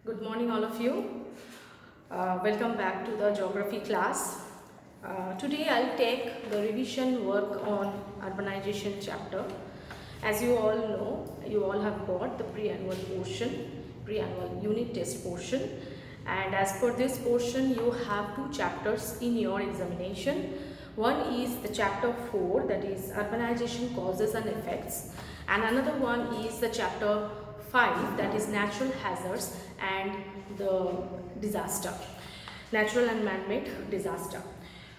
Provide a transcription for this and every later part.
Good morning, all of you. Welcome back to the geography class. Today I'll take the revision work on urbanization chapter. As you all know, you all have got the pre-annual portion, pre-annual unit test portion, and as per this portion, you have two chapters in your examination. One is the chapter 4, that is urbanization causes and effects, and another one is the chapter 5, that is natural hazards and the disaster, natural and man-made disaster.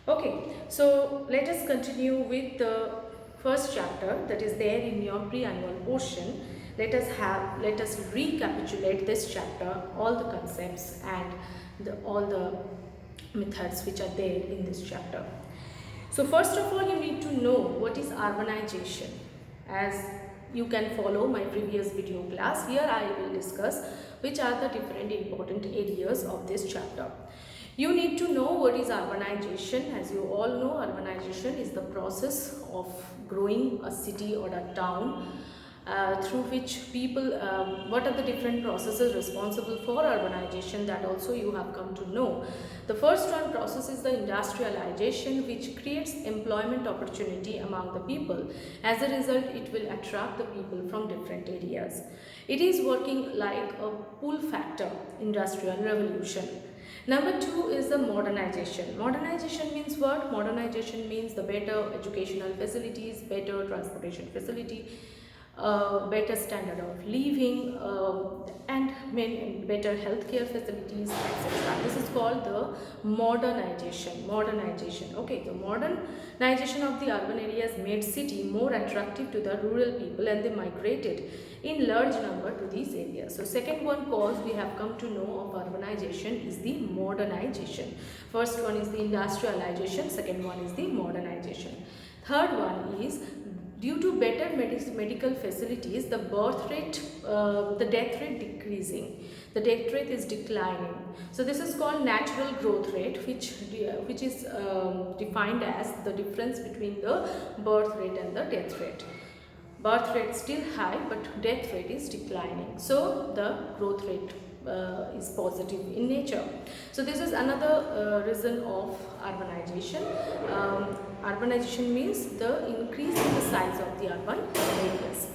Okay, so let us continue with the first chapter that is there in your pre-annual portion. Let us recapitulate this chapter, all the concepts and all the methods which are there in this chapter. So first of all, you need to know what is urbanization. As you can follow my previous video class, here I will discuss which are the different important areas of this chapter. You need to know what is urbanization. As you all know, urbanization is the process of growing a city or a town through which people, what are the different processes responsible for urbanization, that also you have come to know. The first one process is the industrialization, which creates employment opportunity among the people. As a result, it will attract the people from different areas. It is working like a pull factor, industrial revolution. Number 2 is the modernization. Modernization means what? Modernization means the better educational facilities, better transportation facility, better standard of living, and better healthcare facilities, etc. This is called the modernization. Okay, the modernization of the urban areas made city more attractive to the rural people, and they migrated in large number to these areas. So second one cause we have come to know of urbanization is the modernization. First one is the industrialization, second one is the modernization. Third one is due to better medical facilities, the birth rate, the death rate decreasing. The death rate is declining. So this is called natural growth rate, which is defined as the difference between the birth rate and the death rate. Birth rate is still high, but death rate is declining. So the growth rate is positive in nature. So this is another reason of urbanization. Urbanization means the increase in the size of the urban areas.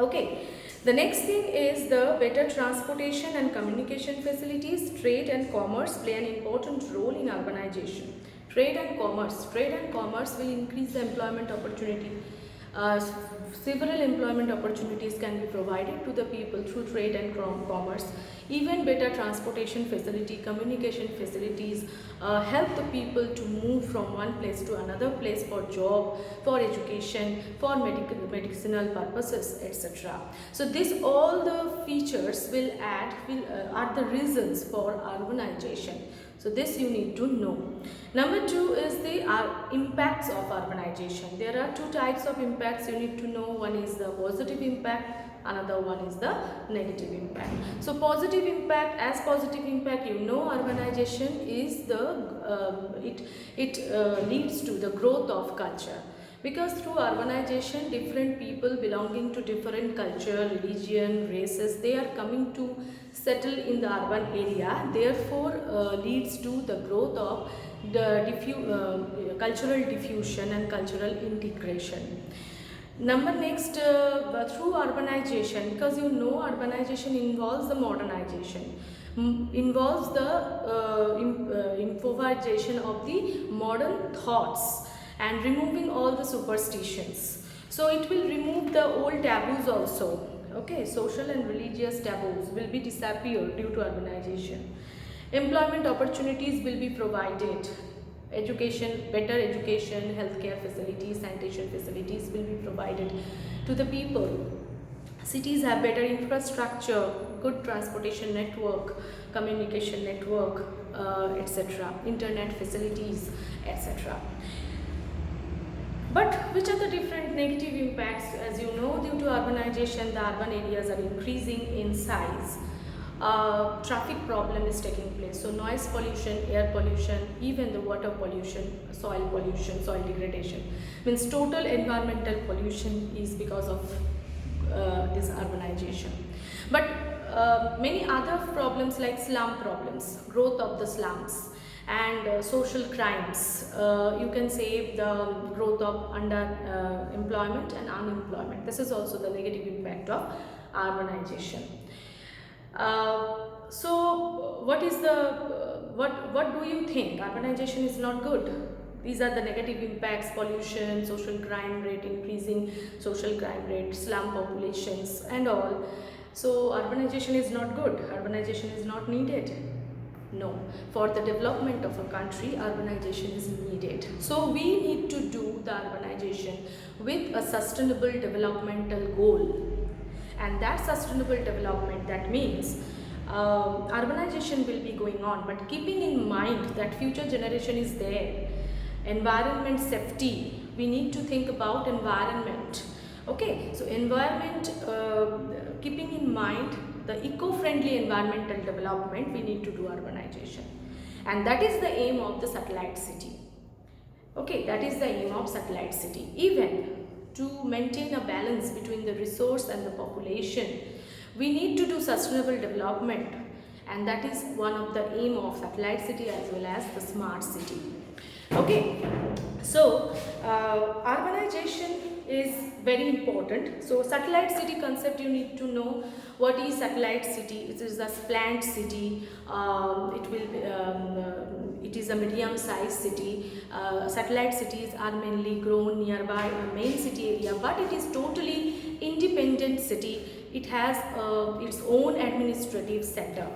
Okay, the next thing is the better transportation and communication facilities. Trade and commerce play an important role in urbanization. Trade and commerce will increase the employment opportunity. Several employment opportunities can be provided to the people through trade and commerce. Even better transportation facility, communication facilities help the people to move from one place to another place for job, for education, for medicinal purposes, etc. So this all the features are the reasons for urbanization. So this you need to know. Number 2 is the impacts of urbanization. There are two types of impacts you need to know. One is the positive impact, another one is the negative impact. So positive impact, you know, urbanization is it leads to the growth of culture. Because through urbanization, different people belonging to different culture, religion, races, they are coming to settle in the urban area. Therefore, leads to the growth of the cultural diffusion and cultural integration. Through urbanization, because you know urbanization involves the modernization, involves the improvisation of the modern thoughts and removing all the superstitions. So it will remove the old taboos also. Okay, social and religious taboos will be disappeared due to urbanization. Employment opportunities will be provided. Better education, healthcare facilities, sanitation facilities will be provided to the people. Cities have better infrastructure, good transportation network, communication network, etc., internet facilities, etc. But which are the different negative impacts? As you know, due to urbanization, the urban areas are increasing in size. Traffic problem is taking place. So noise pollution, air pollution, even the water pollution, soil degradation. Means total environmental pollution is because of this urbanization. But many other problems like slum problems, growth of the slums, and social crimes. You can say the growth of employment and unemployment. This is also the negative impact of urbanization. So what is the what do you think? Urbanization is not good. These are the negative impacts: pollution, social crime rate increasing, social crime rate, slum populations and all. So urbanization is not good. Urbanization is not needed. No, for the development of a country, urbanization is needed. So we need to do the urbanization with a sustainable developmental goal. And that sustainable development, that means urbanization will be going on, but keeping in mind that future generation is there. Environment safety, we need to think about environment. Okay, so environment, keeping in mind the eco-friendly environmental development, we need to do urbanization, and that is the aim of the satellite city. Okay, that is the aim of satellite city. Even to maintain a balance between the resource and the population, we need to do sustainable development, and that is one of the aim of satellite city as well as the smart city. Okay, so urbanization is very important. So satellite city concept, you need to know what is satellite city. It is a planned city. It is a medium sized city. Satellite cities are mainly grown nearby a main city area, but it is totally independent city. It has its own administrative setup.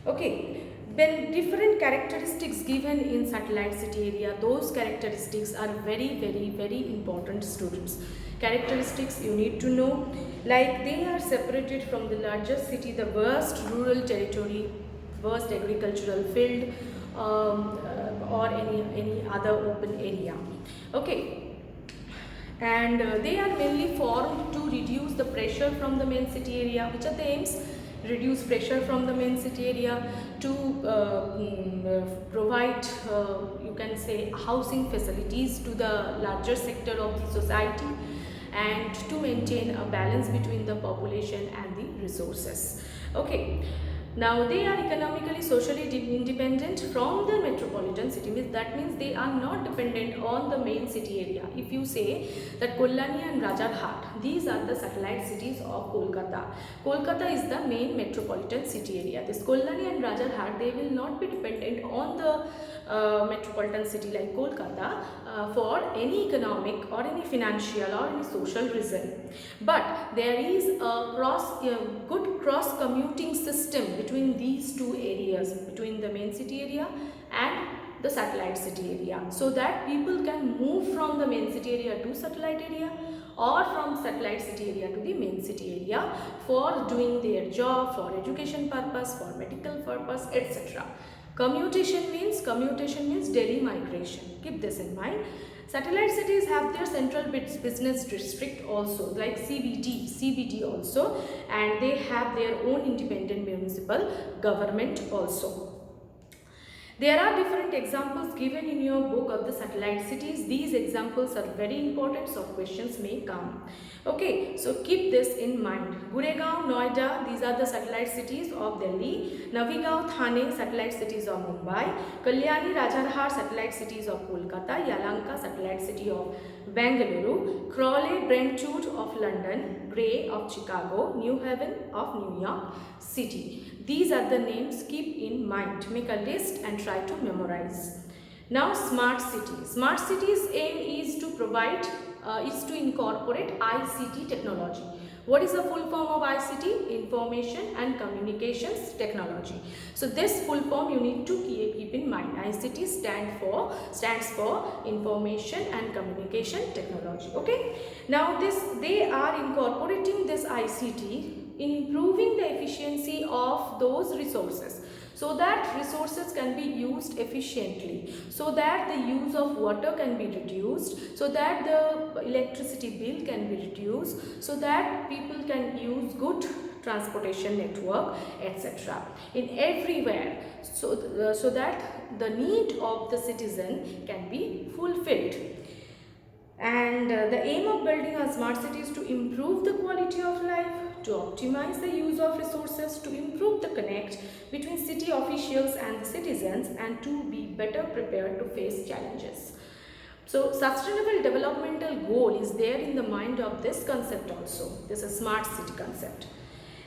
Okay, when different characteristics given in satellite city area, those characteristics are very important, students. Characteristics you need to know, like they are separated from the largest city, the vast rural territory, vast agricultural field, or any other open area. Okay, and they are mainly formed to reduce the pressure from the main city area. Which are the aims? Reduce pressure from the main city area, to provide you can say housing facilities to the larger sector of the society, and to maintain a balance between the population and the resources. Okay, now they are economically, socially independent from the metropolitan city. That means they are not dependent on the main city area. If you say that Kalyani and Rajarhat, these are the satellite cities of Kolkata. Kolkata is the main metropolitan city area. This Kalyani and Rajarhat, they will not be dependent on the metropolitan city like Kolkata for any economic or any financial or any social reason. But there is a good cross commuting system between these two areas, between the main city area and the satellite city area, so that people can move from the main city area to satellite area, or from satellite city area to the main city area for doing their job, for education purpose, for medical purpose, etc. Commutation means daily migration. Keep this in mind. Satellite cities have their central business district also, like CBD also, and they have their own independent municipal government also. There are different examples given in your book of the satellite cities. These examples are very important, so questions may come. Okay, so keep this in mind. Guregaon, Noida, these are the satellite cities of Delhi. Navigaon, Thane, satellite cities of Mumbai. Kalyani, Rajarhat, satellite cities of Kolkata. Yalanka, satellite city of Bengaluru. Crawley, Brentwood of London. Bray of Chicago. New Haven of New York City. These are the names, keep in mind. Make a list and try to memorize. Now smart cities. Smart cities aim is to provide, is to incorporate ICT technology. What is the full form of ICT? Information and Communications Technology. So this full form you need to keep in mind. ICT stands for Information and Communication Technology. Okay. Now they are incorporating this ICT in improving the efficiency of those resources, so that resources can be used efficiently, so that the use of water can be reduced, so that the electricity bill can be reduced, so that people can use good transportation network, etc. in everywhere, so that the need of the citizen can be fulfilled. And the aim of building a smart city is to improve the quality of life to optimize the use of resources, to improve the connect between city officials and the citizens, and to be better prepared to face challenges. So sustainable developmental goal is there in the mind of this concept also. This is smart city concept.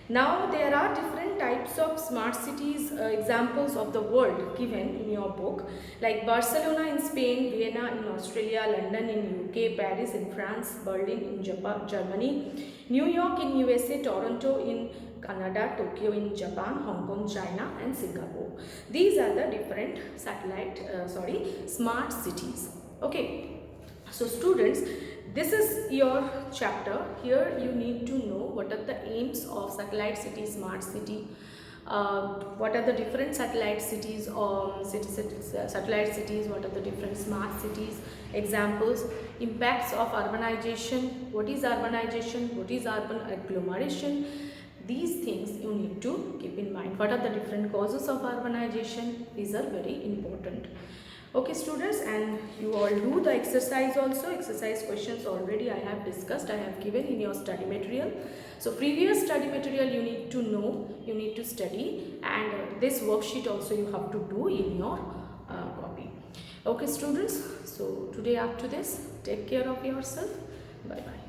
Now there are different types of smart cities examples of the world given in your book, like Barcelona in Spain, Vienna in Australia, London in UK, Paris in France, Berlin in Japan, Germany, New York in USA, Toronto in Canada, Tokyo in Japan, Hong Kong, China, and Singapore. These are the different smart cities. Okay, so students, this is your chapter. Here you need to know what are the aims of satellite city, smart city, what are the different satellite cities or satellite cities, what are the different smart cities, examples, impacts of urbanization, what is urbanization, what is urban agglomeration. These things you need to keep in mind. What are the different causes of urbanization? These are very important. Okay students, and you all do the exercise also. Exercise questions already I have discussed, I have given in your study material. So previous study material you need to know, you need to study, and this worksheet also you have to do in your copy. Okay students, so today up to this, take care of yourself. Bye bye.